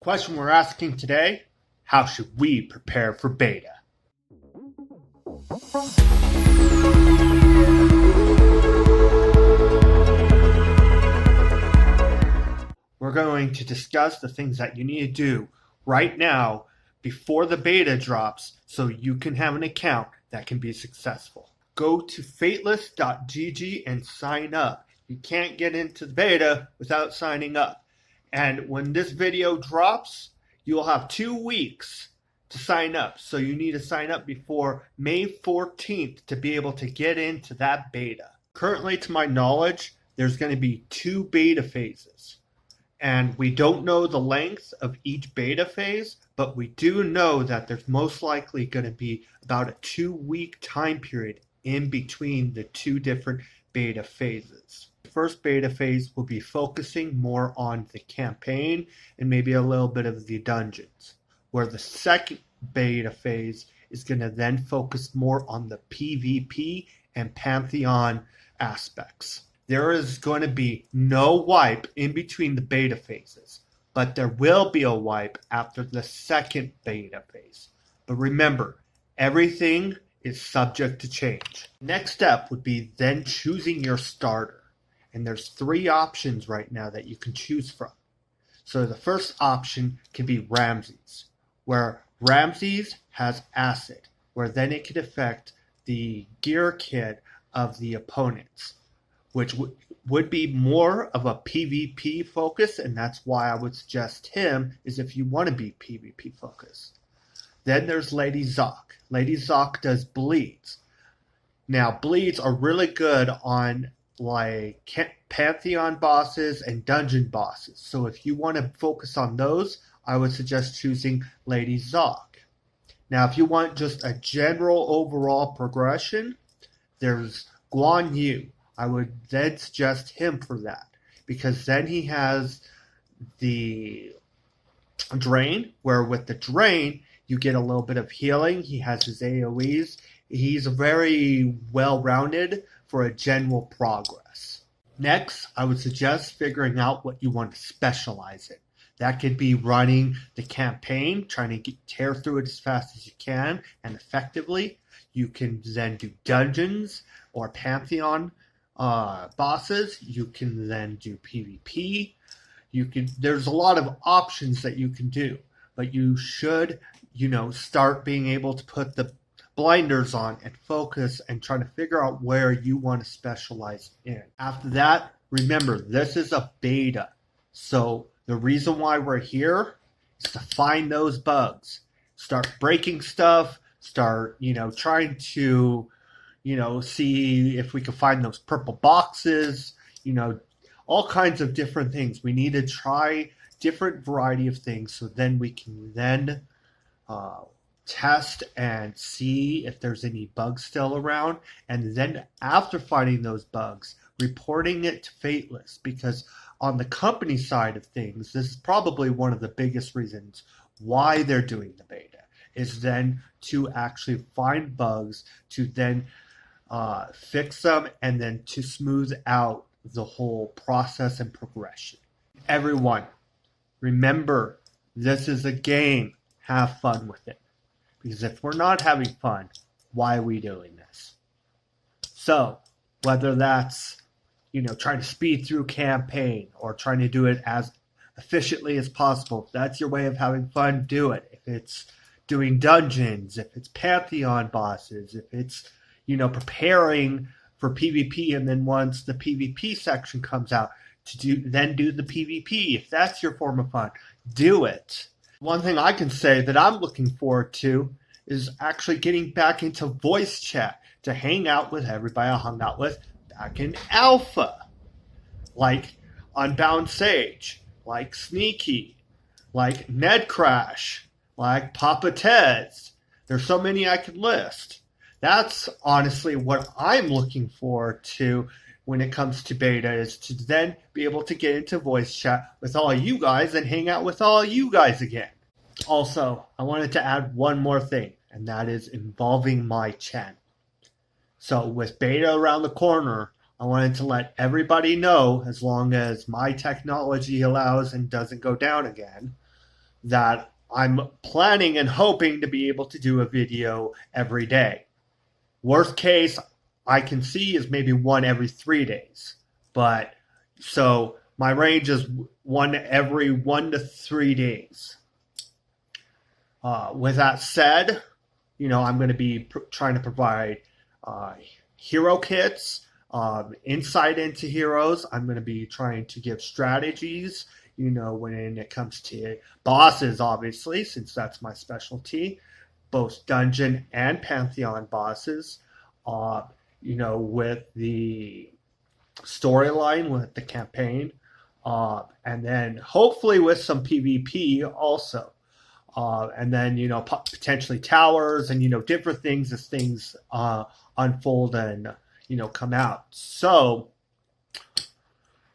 Question we're asking today, how should we prepare for beta? We're going to discuss the things that you need to do right now before the beta drops so you can have an account that can be successful. Go to fateless.gg and sign up. You can't get into the beta without signing up. And when this video drops, you'll have 2 weeks to sign up. So you need to sign up before May 14th to be able to get into that beta. Currently, to my knowledge, there's going to be 2 beta phases. And we don't know the length of each beta phase, but we do know that there's most likely going to be about a 2-week time period in between the 2 different beta phases. The first beta phase will be focusing more on the campaign and maybe a little bit of the dungeons, where the second beta phase is going to then focus more on the PvP and Pantheon aspects. There is going to be no wipe in between the beta phases, but there will be a wipe after the second beta phase. But remember, everything is subject to change. Next step would be then choosing your starter. And there's 3 options right now that you can choose from. So the first option can be Ramses, where Ramses has acid, where then it could affect the gear kit of the opponents, which would be more of a PvP focus, and that's why I would suggest him is if you want to be PvP focused. Then there's Lady Zoc. Lady Zoc does bleeds. Now, bleeds are really good on like Pantheon bosses and dungeon bosses. So if you want to focus on those, I would suggest choosing Lady Zoc. Now, if you want just a general overall progression, there's Guan Yu. I would then suggest him for that, because then he has the drain, where with the drain, you get a little bit of healing. He has his AoEs. He's very well-rounded for a general progress. Next, I would suggest figuring out what you want to specialize in. That could be running the campaign, trying to tear through it as fast as you can and effectively. You can then do dungeons or Pantheon bosses. You can then do PvP. There's a lot of options that you can do, but you should, start being able to put the blinders on and focus and try to figure out where you want to specialize in. After that, remember, this is a beta. So the reason why we're here is to find those bugs. Start breaking stuff, start, trying to, see if we can find those purple boxes, all kinds of different things. We need to try different variety of things so then we can then test and see if there's any bugs still around, and then after finding those bugs, reporting it to Fateless, because on the company side of things, this is probably one of the biggest reasons why they're doing the beta, is then to actually find bugs, to then fix them, and then to smooth out the whole process and progression. Everyone, remember, this is a game. Have fun with it. Because if we're not having fun, why are we doing this? So, whether that's, trying to speed through campaign or trying to do it as efficiently as possible, if that's your way of having fun, do it. If it's doing dungeons, if it's Pantheon bosses, if it's, preparing for PvP, and then once the PvP section comes out, do the PvP. If that's your form of fun, do it. One thing I can say that I'm looking forward to is actually getting back into voice chat to hang out with everybody I hung out with back in Alpha. Like Unbound Sage, like Sneaky, like Ned Crash, like Papa Ted's. There's so many I could list. That's honestly what I'm looking forward to when it comes to beta, is to then be able to get into voice chat with all you guys and hang out with all you guys again. Also, I wanted to add one more thing, and that is involving my channel. So with beta around the corner, I wanted to let everybody know, as long as my technology allows and doesn't go down again, that I'm planning and hoping to be able to do a video every day. Worst case I can see is maybe one every 3 days. But so my range is one every 1 to 3 days. With that said, I'm going to be trying to provide hero kits, insight into heroes. I'm going to be trying to give strategies, when it comes to bosses, obviously, since that's my specialty, both dungeon and pantheon bosses, with the storyline, with the campaign, and then hopefully with some PvP also. And then, potentially towers and, different things as things unfold and, come out. So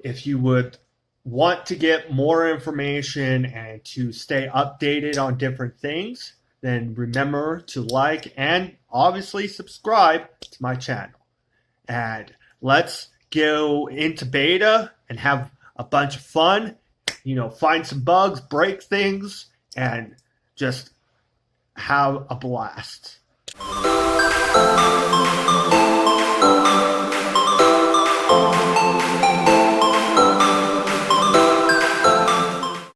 if you would want to get more information and to stay updated on different things, then remember to like and obviously subscribe to my channel. And let's go into beta and have a bunch of fun, find some bugs, break things, and just have a blast.